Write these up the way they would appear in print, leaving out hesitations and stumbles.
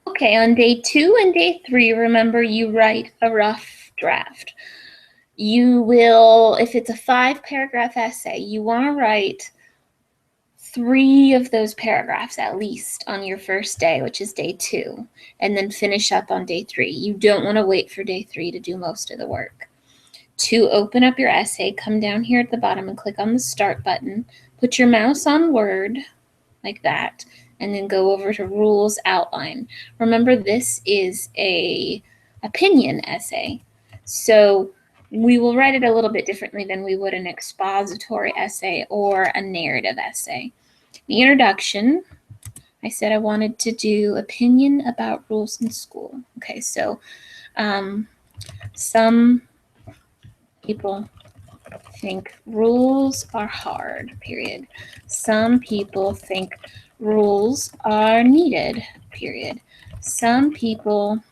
Okay, on day 2 and day 3, remember you write a rough draft. You will, if it's a 5-paragraph essay, you want to write 3 of those paragraphs at least on your first day, which is day 2, and then finish up on day 3. You don't want to wait for day 3 to do most of the work. To open up your essay, come down here at the bottom and click on the Start button. Put your mouse on Word, like that, and then go over to Rules Outline. Remember, this is a opinion essay, so we will write it a little bit differently than we would an expository essay or a narrative essay. The introduction, I said I wanted to do opinion about rules in school. Okay, so some people think rules are hard, period. Some people think rules are needed, period. Some people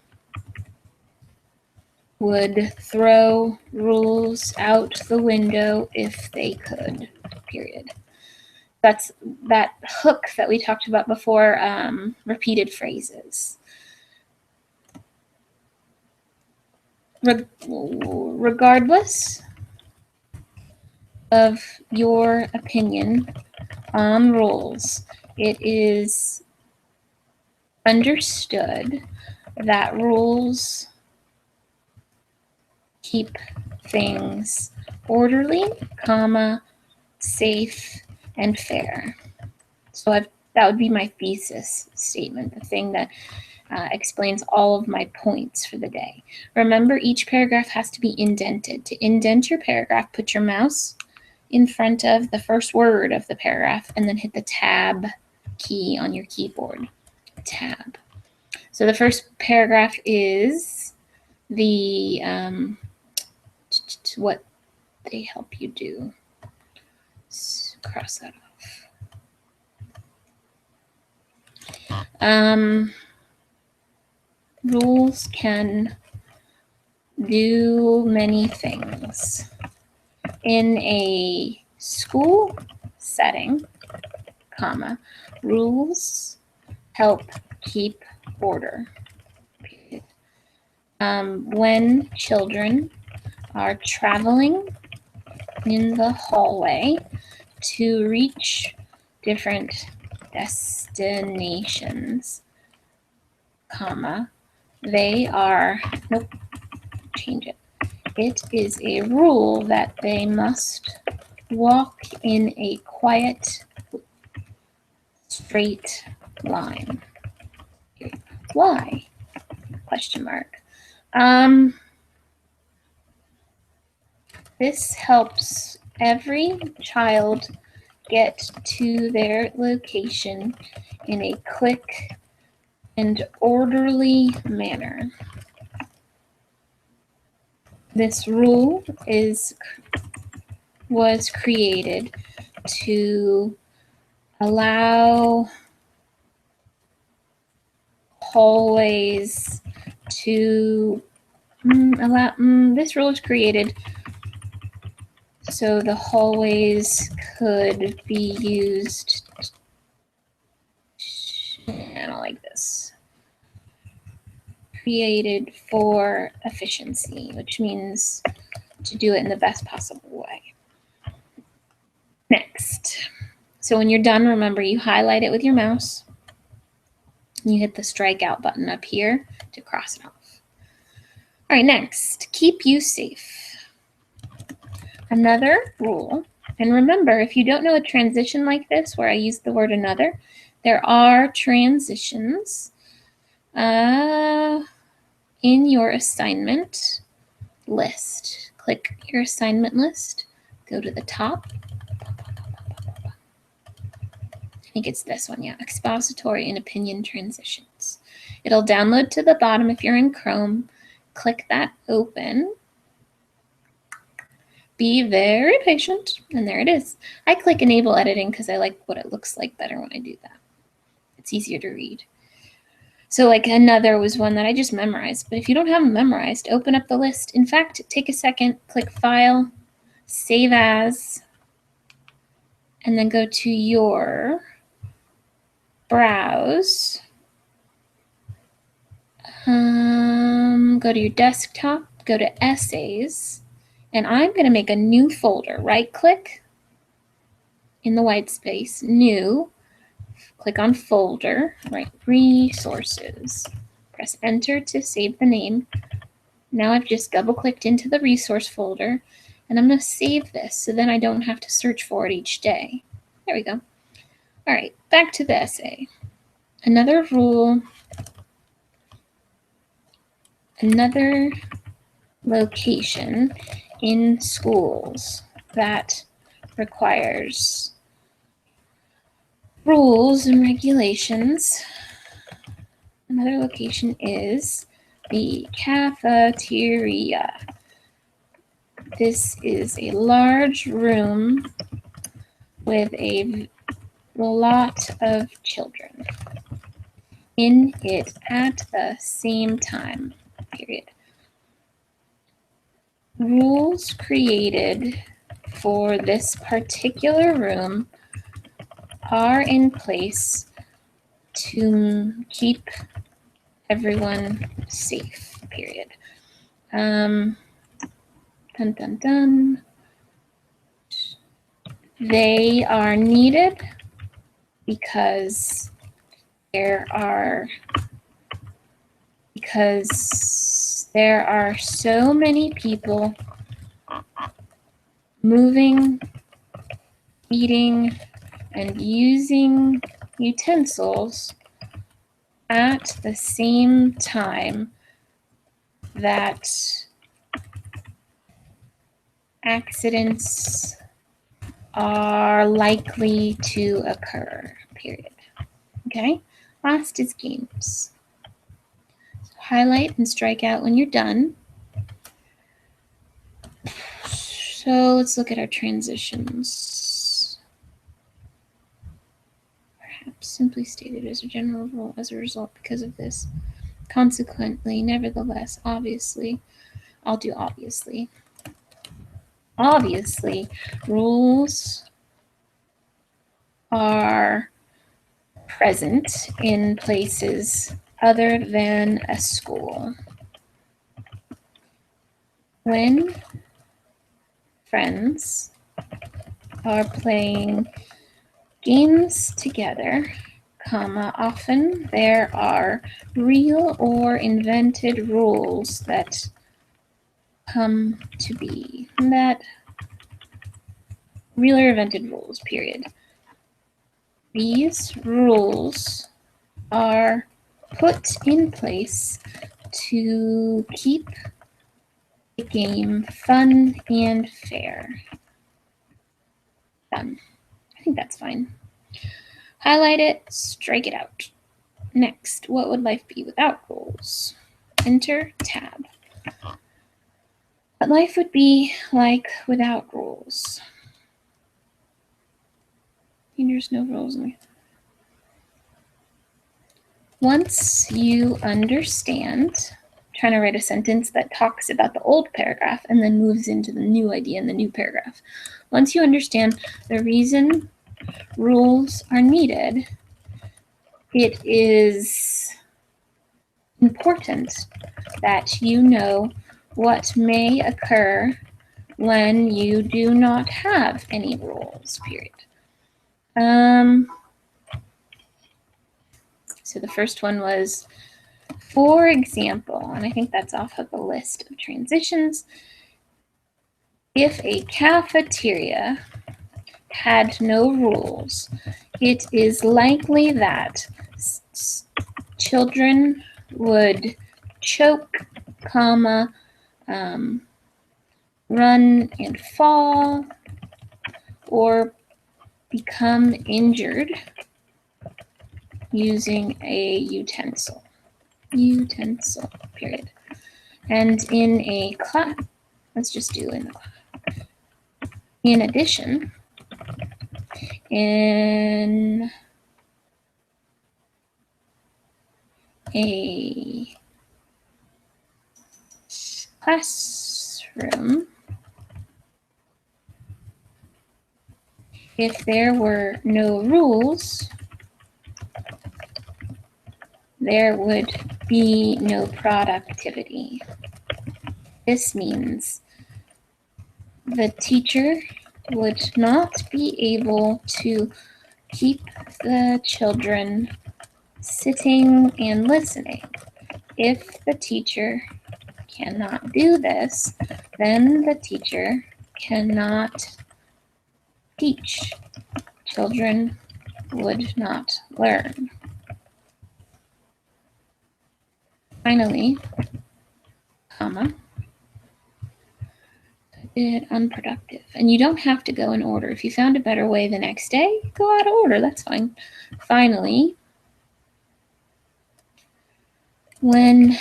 would throw rules out the window if they could, period. That's that hook that we talked about before, repeated phrases. Regardless of your opinion on rules, it is understood that rules keep things orderly, safe, and fair. So that would be my thesis statement, the thing that explains all of my points for the day. Remember, each paragraph has to be indented. To indent your paragraph, put your mouse in front of the first word of the paragraph and then hit the Tab key on your keyboard. Tab. So the first paragraph is the what they help you do. Cross that off. Rules can do many things. In a school setting, rules help keep order. When children are traveling in the hallway to reach different destinations, they are, nope, change it. It is a rule that they must walk in a quiet, straight line. Why? Question mark. This helps every child get to their location in a quick and orderly manner. This rule was created to allow hallways to this rule was created so the hallways could be used. I don't like this. Created for efficiency, which means to do it in the best possible way. Next. So when you're done, remember you highlight it with your mouse. You hit the strikeout button up here to cross it off. All right, next, keep you safe. Another rule, and remember, if you don't know a transition like this where I use the word another, there are transitions in your assignment list. Click your assignment list, go to the top. I think it's this one, yeah, expository and opinion transitions. It'll download to the bottom if you're in Chrome. Click that open. Be very patient, and there it is. I click enable editing because I like what it looks like better when I do that. It's easier to read. So like another was one that I just memorized, but if you don't have them memorized, open up the list. In fact, take a second, click File, Save As, and then go to your Browse, go to your desktop, go to Essays, and I'm going to make a new folder. Right-click in the white space, New, click on Folder, write Resources. Press Enter to save the name. Now I've just double-clicked into the resource folder, and I'm going to save this so then I don't have to search for it each day. There we go. All right, back to the essay. Another rule, another location in schools that requires rules and regulations. Another location is the cafeteria. This is a large room with a lot of children in it at the same time, period. Rules created for this particular room are in place to keep everyone safe, period. Dun, dun, dun. They are needed because there are so many people moving, eating, and using utensils at the same time that accidents are likely to occur, period. Okay, last is games. So highlight and strike out when you're done. So let's look at our transitions. Perhaps simply stated as a general rule as a result because of this. Consequently, nevertheless, obviously, I'll do obviously. Obviously, rules are present in places other than a school. When friends are playing games together, often there are real or invented rules that come to be. That real or invented rules, period. These rules are put in place to keep the game fun and fair. Done. I think that's fine. Highlight it, strike it out. Next, what would life be without rules? Enter tab. What life would be like without rules. There's no rules. Once you understand, I'm trying to write a sentence that talks about the old paragraph and then moves into the new idea in the new paragraph. Once you understand the reason rules are needed, it is important that you know what may occur when you do not have any rules, period. So the first one was, for example, and I think that's off of the list of transitions, if a cafeteria had no rules, it is likely that children would choke, run and fall, or become injured using a utensil. Utensil, period. And in a class, let's just do in the class. In addition, in a classroom, if there were no rules, there would be no productivity. This means the teacher would not be able to keep the children sitting and listening. If the teacher cannot do this, then the teacher cannot teach. Children would not learn. Finally, comma, unproductive. And you don't have to go in order. If you found a better way the next day, go out of order. That's fine. Finally, when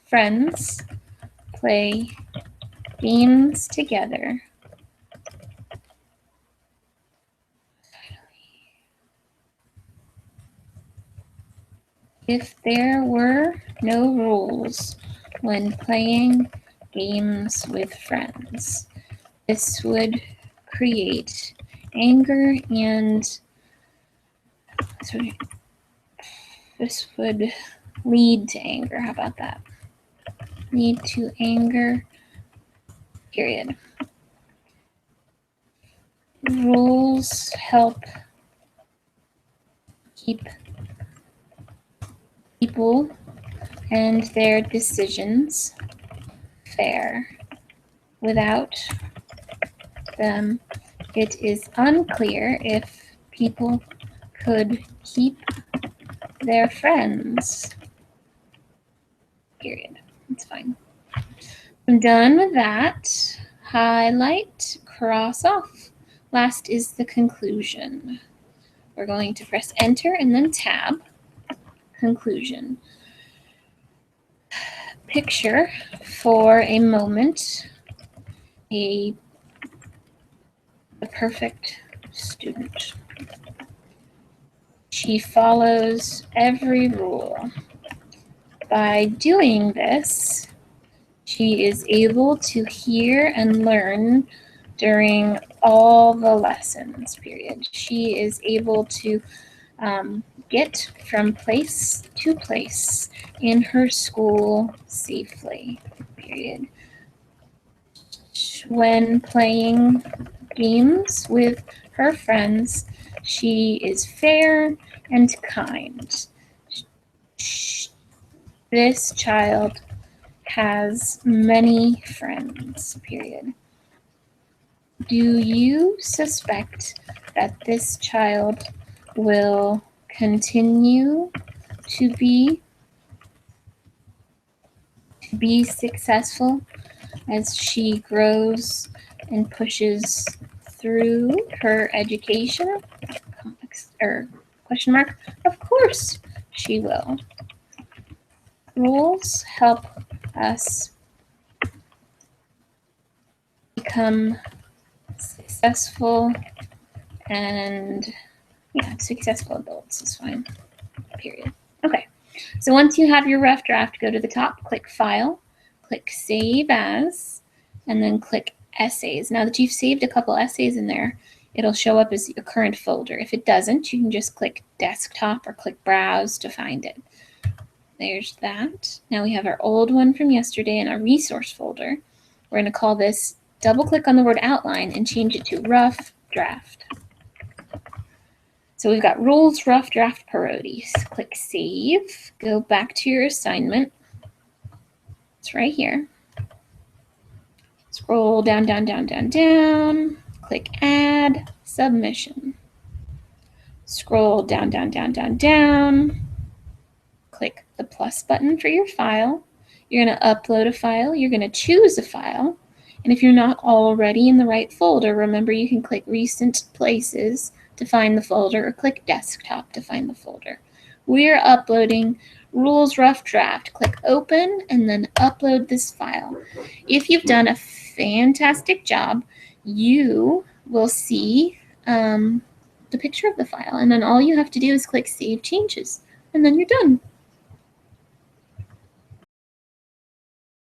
friends play games together, if there were no rules when playing games with friends, this would create anger and this would lead to anger. How about that? Lead to anger, period. Rules help keep people and their decisions fair. Without them, it is unclear if people could keep their friends. Period. That's fine. I'm done with that. Highlight, cross off. Last is the conclusion. We're going to press enter and then tab. Conclusion. Picture for a moment the perfect student. She follows every rule. By doing this, she is able to hear and learn during all the lessons, period. She is able to get from place to place in her school safely, period. When playing games with her friends, she is fair and kind. This child has many friends, period. Do you suspect that this child will continue to be successful as she grows and pushes through her education? Question mark. Of course she will. Rules help us become successful and successful adults is fine, period. Okay, so once you have your rough draft, go to the top, click File, click Save As, and then click Essays. Now that you've saved a couple essays in there, it'll show up as your current folder. If it doesn't, you can just click Desktop or click Browse to find it. There's that. Now we have our old one from yesterday in our resource folder. We're going to call this, double click on the word outline and change it to rough draft. So we've got rules, rough draft, priorities. Click Save. Go back to your assignment. It's right here. Scroll down, down, down, down, down. Click Add, Submission. Scroll down, down, down, down, down. Click the plus button for your file. You're going to upload a file. You're going to choose a file. And if you're not already in the right folder, remember you can click Recent Places to find the folder or click Desktop to find the folder. We're uploading Rules Rough Draft. Click Open and then upload this file. If you've done a fantastic job, you will see the picture of the file. And then all you have to do is click Save Changes. And then you're done.